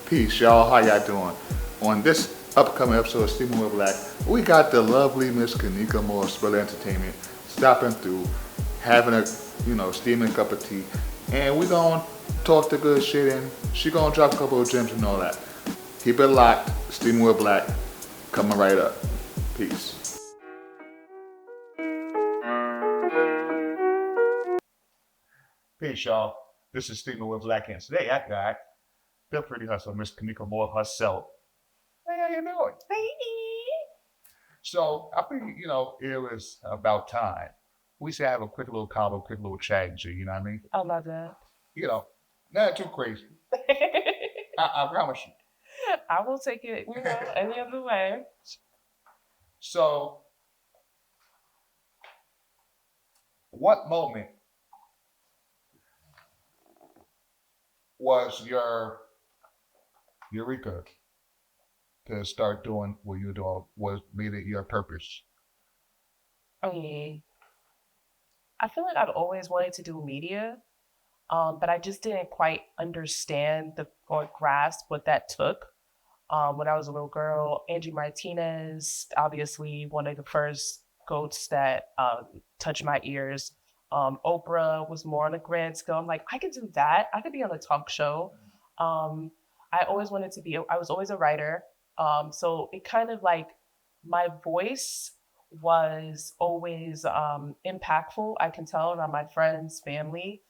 Peace, y'all. How y'all doing? On this upcoming episode of Steaming with Black, we got the lovely Miss Kanika Moore of Spiller Entertainment stopping through, having a steaming cup of tea, and we gonna talk the good shit, and she gonna drop a couple of gems and all that. Keep it locked. Steaming with Black, coming right up. Peace. Peace, y'all. This is Steaming with Black, and today I got the pretty hustler, Miss Kanika Moore herself. Hey, how you doing? Hey. So I think, it was about time. We should have a quick little combo, quick little chat and shit, you know what I mean? I love that. Not too crazy. I promise you. I will take it, any other way. So, what moment was your eureka to start doing what you're doing? Was made it your purpose? I feel like I've always wanted to do media, but I just didn't quite understand or grasp what that took. When I was a little girl, Angie Martinez, obviously one of the first goats that touched my ears. Oprah was more on a grand scale. I'm like, I could do that. I could be on a talk show. I always wanted to be, I was always a writer. So it kind of like my voice was always impactful. I can tell around my friends, family.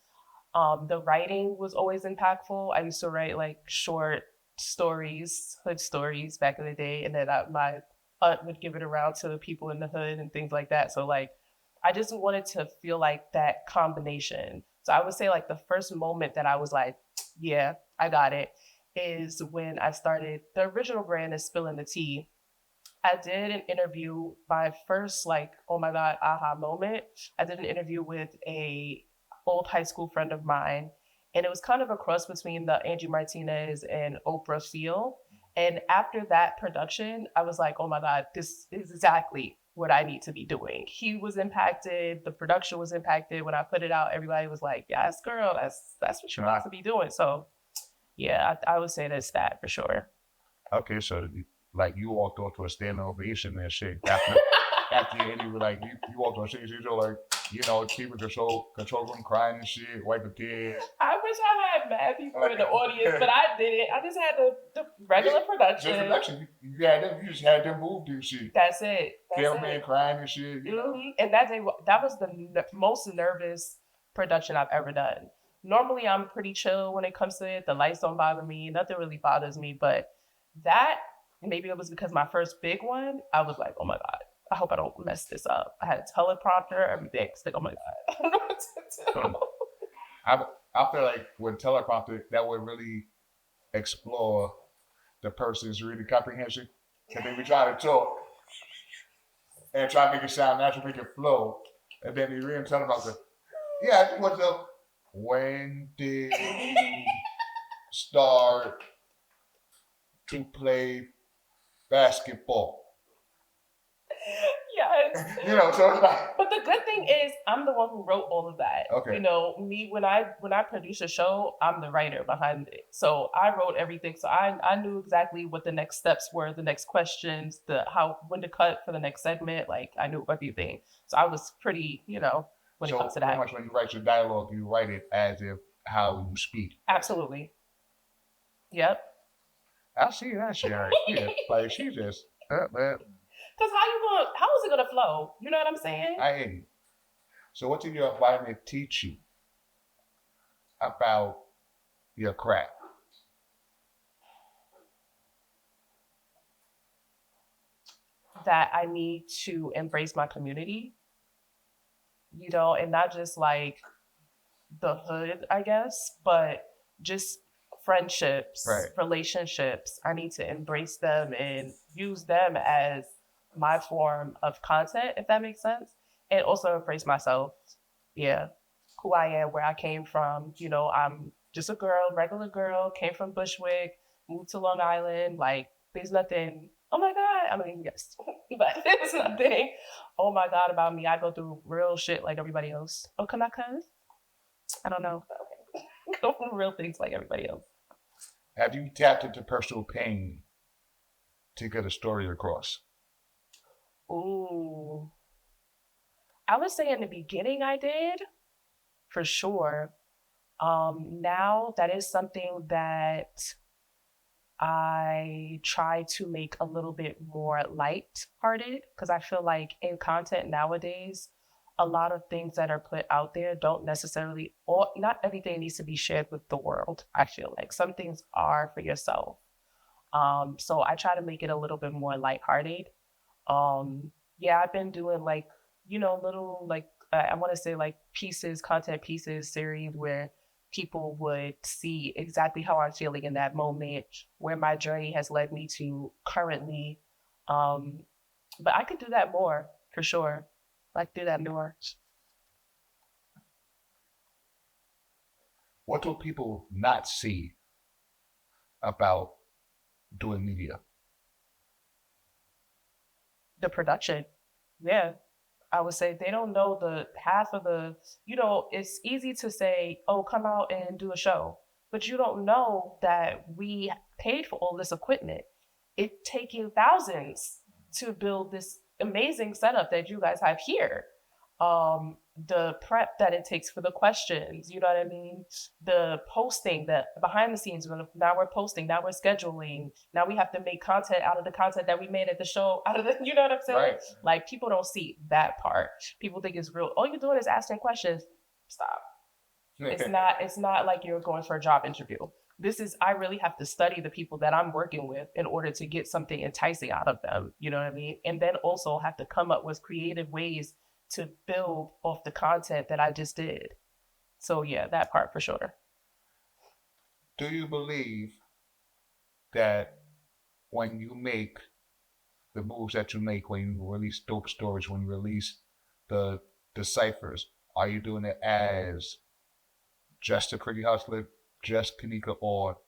The writing was always impactful. I used to write like short stories, hood stories back in the day. And then my aunt would give it around to the people in the hood and things like that. So like, I just wanted to feel like that combination. So I would say like the first moment that I was like, yeah, I got it, is when I started, the original brand is Spilling the Tea. I did an interview, my first like, oh my God, aha moment. I did an interview with a old high school friend of mine. And it was kind of a cross between the Angie Martinez and Oprah feel. And after that production, I was like, oh my God, this is exactly what I need to be doing. He was impacted. The production was impacted. When I put it out, everybody was like, yes, girl, that's what you need to be doing. So yeah, I would say that's that for sure. Okay, so like you walked onto a standing ovation and shit. After your interview, like you walked on stage, you're like, keeping control room, crying and shit, wiping tears. I wish I had mad people in the audience, but I didn't. I just had the regular production. Just production. You just had them move through shit. That's it. Cameraman crying and shit. Mm-hmm. And that day, that was the most nervous production I've ever done. Normally, I'm pretty chill when it comes to it. The lights don't bother me. Nothing really bothers me. But that, maybe it was because my first big one, I was like, oh my God, I hope I don't mess this up. I had a teleprompter, everything. It's like, oh my God, I don't know what to do. I feel like with teleprompter, that would really explore the person's reading comprehension. Because they be trying to talk and try to make it sound natural, make it flow. And then you read teleprompter. Yeah, I just want to know, when did you start to play basketball? Yes. So it's like. But the good thing is, I'm the one who wrote all of that. Okay. Me when I produce a show, I'm the writer behind it. So I wrote everything. So I knew exactly what the next steps were, the next questions, when to cut for the next segment. Like I knew everything. So I was pretty, when it comes to that. So pretty much when you write your dialogue, you write it as if how you speak. Absolutely. Yep. I see that shit. Yeah. Like she just, man. Because how is it gonna flow? You know what I'm saying? I hear you. So what did your environment teach you about your craft? That I need to embrace my community, and not just like the hood, I guess, but just friendships, right. Relationships. I need to embrace them and use them as my form of content, if that makes sense. And also embrace myself. Yeah. Who I am, where I came from. I'm just a girl, regular girl, came from Bushwick, moved to Long Island. Like, there's nothing, oh my God. I mean, yes, but there's nothing, oh my God, about me. I go through real shit like everybody else. Oh, can I cuss? I don't know. Okay. Go through real things like everybody else. Have you tapped into personal pain to get a story across? Ooh. I would say in the beginning I did, for sure. Now that is something that I try to make a little bit more light-hearted because I feel like in content nowadays, a lot of things that are put out there don't necessarily, or not everything needs to be shared with the world. I feel like some things are for yourself. So I try to make it a little bit more lighthearted. Yeah, I've been doing like, little like I want to say like pieces, content pieces, series where people would see exactly how I'm feeling in that moment, where my journey has led me to currently. Um, but I could do that more for sure. Like do that more. What do people not see about doing media? The production. Yeah. I would say they don't know the half of it's easy to say, oh, come out and do a show, but you don't know that we paid for all this equipment. It taking thousands to build this amazing setup that you guys have here. The prep that it takes for the questions, you know what I mean? The posting, the behind the scenes, now we're posting, now we're scheduling, now we have to make content out of the content that we made at the show, out of the, you know what I'm saying? Right. Like people don't see that part. People think it's real. All you're doing is asking questions. Stop. It's not like you're going for a job interview. I really have to study the people that I'm working with in order to get something enticing out of them. You know what I mean? And then also have to come up with creative ways to build off the content that I just did. So yeah, that part for sure. Do you believe that when you make the moves that you make, when you release dope stories, when you release the ciphers, are you doing it as just a pretty hustler, just Kanika, or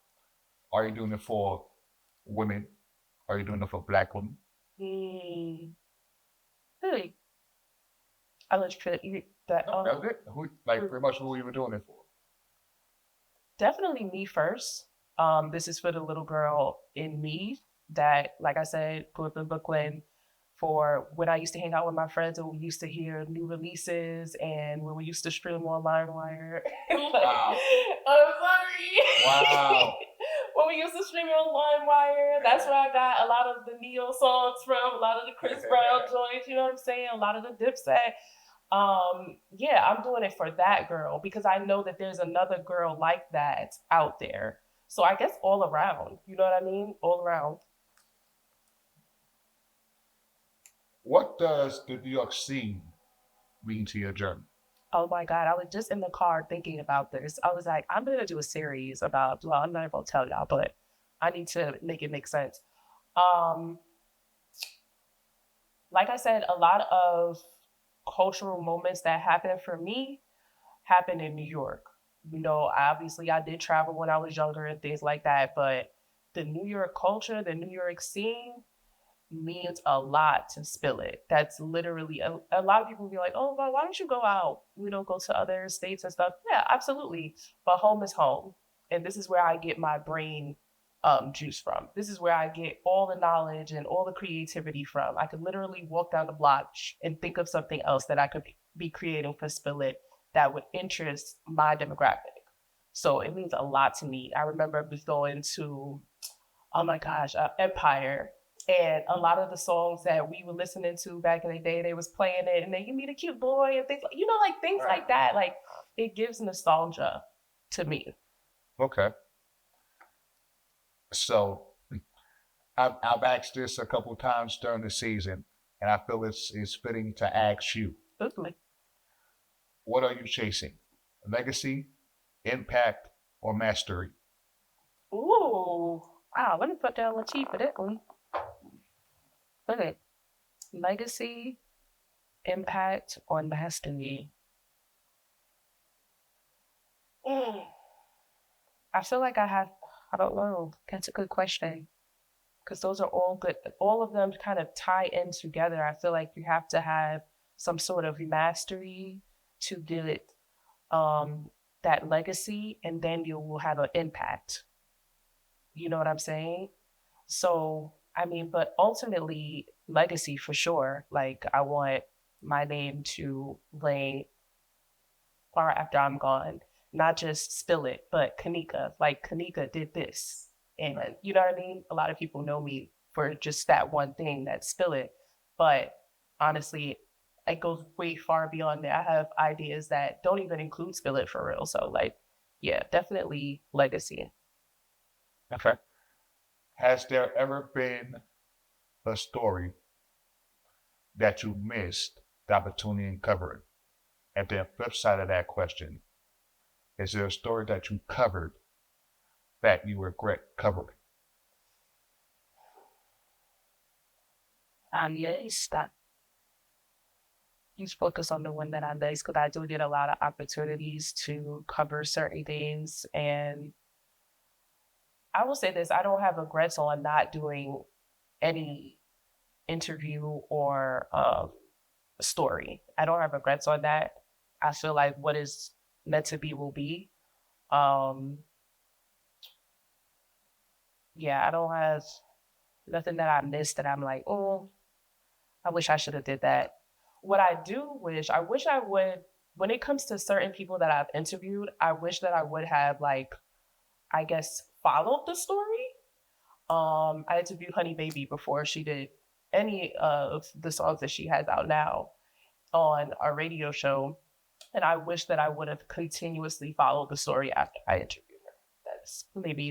are you doing it for women? Are you doing it for black women? Hmm. Really? I let you that. That was it. Like pretty much who you were doing it for. Definitely me first. This is for the little girl in me that, like I said, grew up in Brooklyn. For when I used to hang out with my friends and we used to hear new releases and when we used to stream on LimeWire. Wow. I'm sorry. Wow. When we used to stream on LimeWire, that's where I got a lot of the Neo songs from, a lot of the Chris Brown joints, you know what I'm saying? A lot of the Dipset. Yeah, I'm doing it for that girl because I know that there's another girl like that out there. So I guess all around, you know what I mean? All around. What does the New York scene mean to your journey? Oh my God, I was just in the car thinking about this. I was like, I'm gonna do a series about, well, I'm not gonna tell y'all, but I need to make it make sense. Um, like I said, a lot of cultural moments that happened for me happened in New York. Obviously I did travel when I was younger and things like that, but the New York culture, the New York scene means a lot to spill it. That's literally a lot of people be like, oh, well, why don't you go out? We don't go to other states and stuff. Yeah, absolutely. But home is home. And this is where I get my brain juice from. This is where I get all the knowledge and all the creativity from. I could literally walk down the block and think of something else that I could be creating for Spill It that would interest my demographic. So it means a lot to me. I remember going to, oh my gosh, Empire. And a lot of the songs that we were listening to back in the day, they was playing it and they give me the cute boy and things like, like things like that. Like it gives nostalgia to me. Okay. So I've asked this a couple times during the season, and I feel it's fitting to ask you. Absolutely. What are you chasing? Legacy, impact, or mastery? Ooh. Wow, let me put down a T for that one. Okay. Legacy, impact, or mastery. I feel like I don't know. That's a good question. Because those are all good. All of them kind of tie in together. I feel like you have to have some sort of mastery to get that legacy, and then you will have an impact. You know what I'm saying? So, I mean, but ultimately, legacy for sure. Like, I want my name to ring far after I'm gone, not just spill it, but Kanika, like Kanika did this. And you know what I mean? A lot of people know me for just that one thing, that spill it. But honestly, it goes way far beyond that. I have ideas that don't even include spill it for real. So like, yeah, definitely legacy. Okay. Has there ever been a story that you missed the opportunity in covering? And then flip side of that question, is there a story that you covered that you regret covering? Yes, that you focus on the one that I missed because I do get a lot of opportunities to cover certain things. And I will say this, I don't have regrets on not doing any interview or story. I don't have regrets on that. I feel like what is meant to be will be. Um, yeah, I don't have nothing that I missed that I'm like, oh, I wish I should have did that. What I do wish, I wish I would, when it comes to certain people that I've interviewed, I wish that I would have like, I guess, followed the story. I interviewed Honey Baby before she did any of the songs that she has out now on our radio show. And I wish that I would have continuously followed the story after I interviewed her.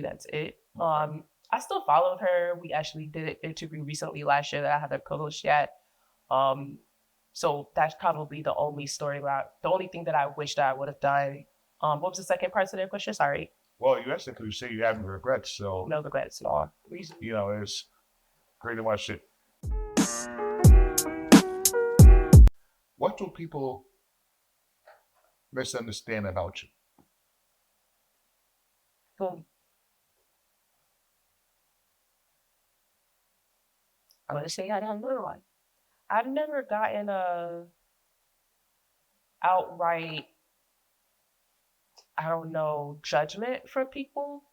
That's it. I still followed her. We actually did an interview recently last year that I haven't published yet. Um, so that's probably the only story the only thing that I wish that I would have done. What was the second part of that question? Sorry. Well, you asked it because you say you have no regrets. So, No regrets at all. you know, it's pretty much it. What do people misunderstand about you? Well, I want to say I don't know. I've never gotten a outright, I don't know, judgment from people.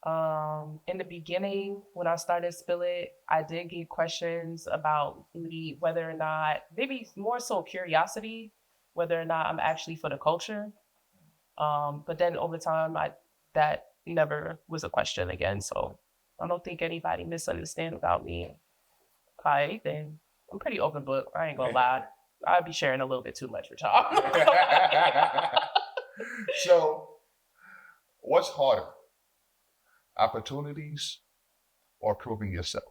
In the beginning, when I started Spill It, I did get questions about me, whether or not, maybe more so curiosity, whether or not I'm actually for the culture. But then over time, that never was a question again. So I don't think anybody misunderstand about me. Probably anything. I'm pretty open book. I ain't gonna lie. I'd be sharing a little bit too much with y'all. So, what's harder, opportunities or proving yourself?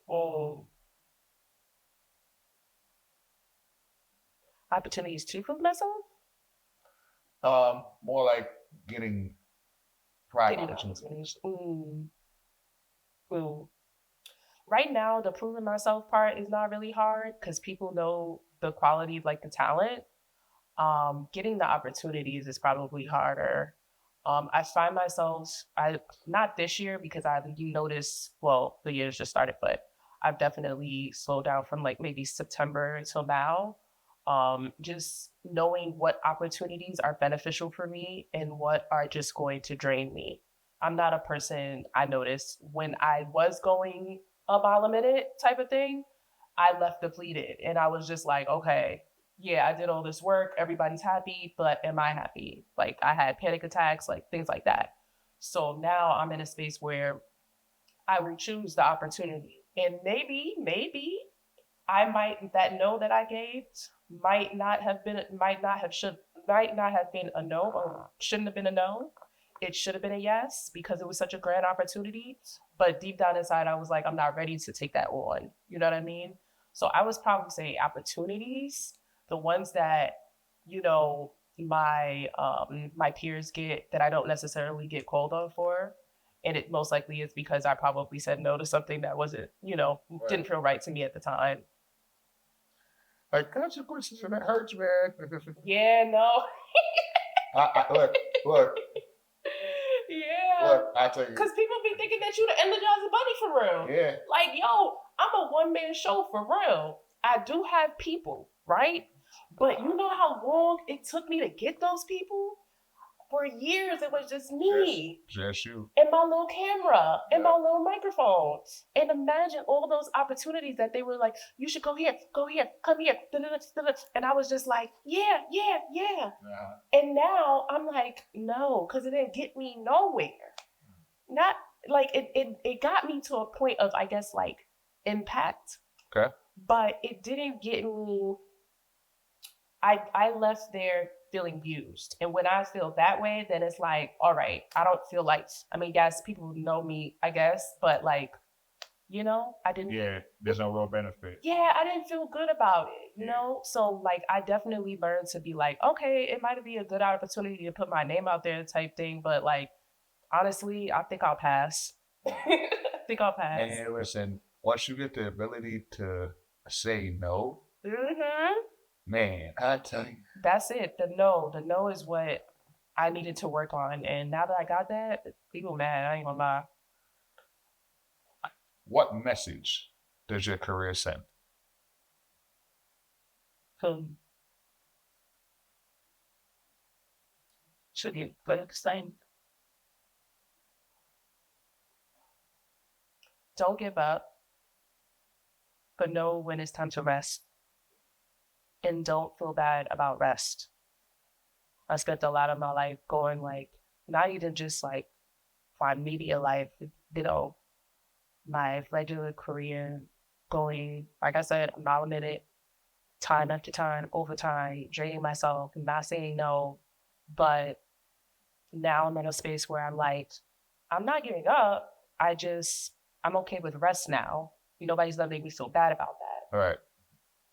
Oh, opportunities to prove myself. More like getting pride Getting opportunities. opportunities. Ooh. Right now, the proving myself part is not really hard because people know the quality of like the talent. Getting the opportunities is probably harder. I find myself, I not this year because I you notice, well, the year's just started, but I've definitely slowed down from like maybe September until now. Just knowing what opportunities are beneficial for me and what are just going to drain me. I'm not a person, I noticed when I was going a mile a minute type of thing, I left depleted and I was just like, okay, yeah, I did all this work, everybody's happy, but am I happy? Like I had panic attacks, like things like that. So now I'm in a space where I would choose the opportunity. And maybe I might that no that I gave might not have been a no or shouldn't have been a no. It should have been a yes because it was such a grand opportunity. But deep down inside, I was like, I'm not ready to take that on. You know what I mean? So I was probably saying opportunities, the ones that, you know, my peers get that I don't necessarily get called on for. And it most likely is because I probably said no to something that wasn't, didn't feel right to me at the time. Like consequences, and it hurts, man. Yeah, no. Look. Yeah. Look, I tell you. Because people be thinking that you the Energizer Bunny for real. Yeah. Like, yo, I'm a one-man show for real. I do have people, right? But you know how long it took me to get those people? for years, it was just me. Just you. And my little camera and my little microphone. And imagine all those opportunities that they were like, you should go here, come here. And I was just like, yeah. And now I'm like, no, because it didn't get me nowhere. Not like it got me to a point of, I guess, like impact. Okay. But it didn't get me. I left there feeling used. And when I feel that way, then it's like, all right, I don't feel like, I mean, yes, people know me, I guess, but like, you know, I didn't. Yeah, there's no real benefit. Yeah, I didn't feel good about it, you know? So like, I definitely learned to be like, okay, it might be a good opportunity to put my name out there type thing, but like, honestly, I think I'll pass. I think I'll pass. And listen, once you get the ability to say no, man, I tell you. That's it. The no is what I needed to work on. And now that I got that, people mad. I ain't gonna lie. What message does your career send? Should you explain? Don't give up, but know when it's time to rest. And don't feel bad about rest. I spent a lot of my life going like, not even just like my media life, you know, my regular career going, like I said, a mile a minute, time after time, overtime, draining myself, not saying no. But now I'm in a space where I'm like, I'm not giving up. I'm okay with rest now. Nobody's gonna make me feel bad about that. All right.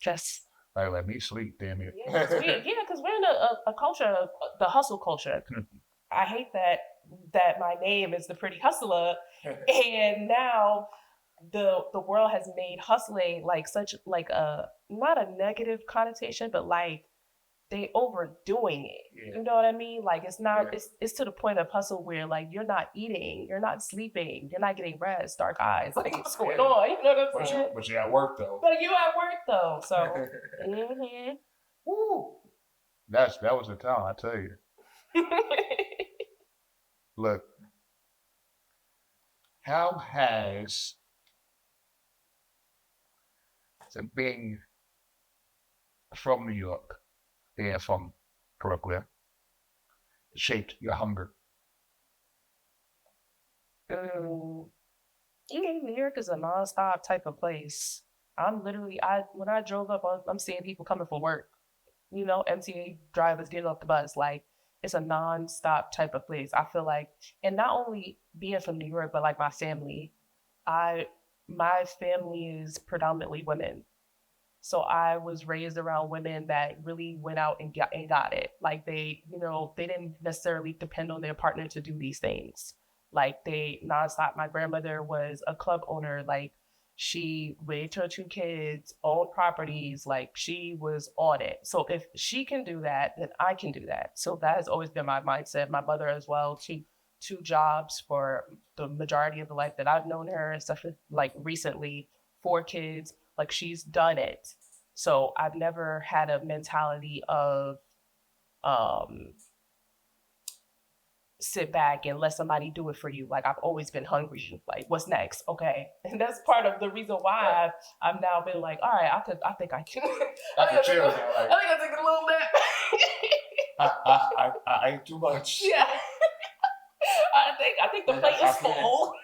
Just like, let me sleep, damn it. Yeah, because we're in a culture of the hustle culture. I hate that my name is the pretty hustler, and now the world has made hustling like such like a not a negative connotation, but like they overdoing it. Yeah. You know what I mean? Like it's not it's to the point of hustle where like you're not eating, you're not sleeping, you're not getting rest, dark eyes. Like what's going on? You know what I'm saying? But you at work though. But you at work though, so Woo. That was the time, I tell you. Look, how has being from New York, being from Brooklyn, shaped your hunger? New York is a nonstop type of place. When I drove up, I'm seeing people coming for work. You know, MTA drivers getting off the bus. Like, it's a nonstop type of place. I feel like, and not only being from New York, but like my family. My family is predominantly women. So I was raised around women that really went out and got it. Like they didn't necessarily depend on their partner to do these things. Like they nonstop. My grandmother was a club owner. Like she raised her 2 kids, owned properties. Like she was on it. So if she can do that, then I can do that. So that has always been my mindset. My mother as well. Two jobs for the majority of the life that I've known her and stuff. Like recently, 4 kids. Like she's done it. So I've never had a mentality of sit back and let somebody do it for you. Like I've always been hungry. Like what's next? Okay. And that's part of the reason why I've now been like, all right, I think I can. I think I take a little nap. I ate too much. Yeah. I think the plate is full.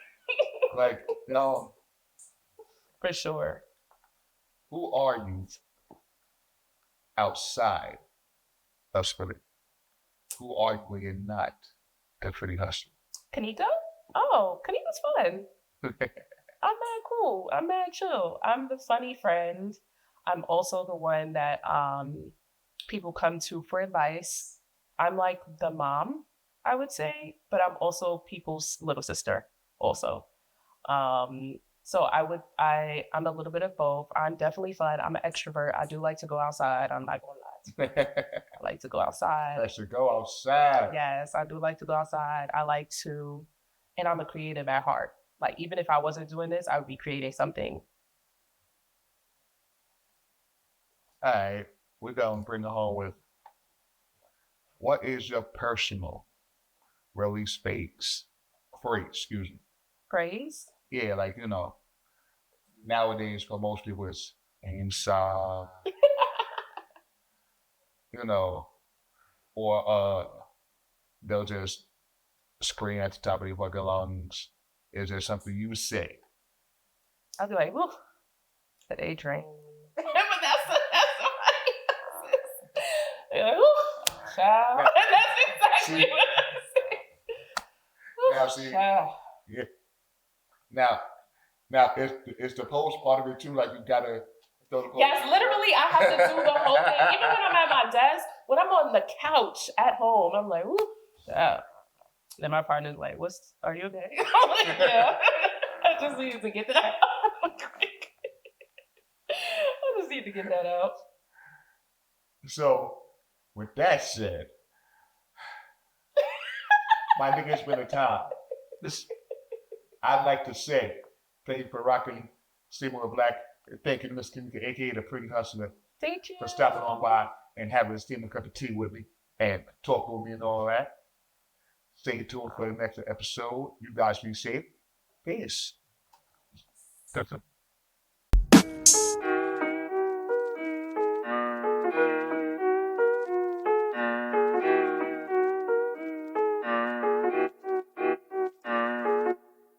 Like, no. For sure. Who are you outside of Philly? Who are you when you're not the Philly hustler? Kaniko? Oh, Kaniko's fun. I'm mad cool. I'm mad chill. I'm the funny friend. I'm also the one that people come to for advice. I'm like the mom, I would say, but I'm also people's little sister also. So I'm a little bit of both. I'm definitely fun. I'm an extrovert. I do like to go outside. I'm not gonna lie to you. I like to go outside. I should go outside. Yes, I do like to go outside. And I'm a creative at heart. Like even if I wasn't doing this, I would be creating something. All right, we're gonna bring it home with what is your personal release free, excuse me. Praise? Yeah, like, nowadays for most people it's inside, or they'll just scream at the top of their fucking lungs. Is there something you say? I'll be like, whew, the A train. But that's you're like, whew, child. Now, That's exactly see, what I say. now, see, Child. yeah. Now, it's the post part of it too. Like you gotta. Yes, literally, I have to do the whole thing. Even when I'm at my desk, when I'm on the couch at home, I'm like, whoo, child. Then my partner's like, are you okay? I'm like, yeah. I just needed to get that out. I just need to get that out. So, with that said, my nigga, it's been a time. I'd like to say thank you for rocking Steamer Black. Thank you, Mr. Kimika, aka the Pretty Hustler, Thank you for stopping on by and having a steaming cup of tea with me and talk with me and all that. Stay tuned for the next episode. You guys be safe. Peace.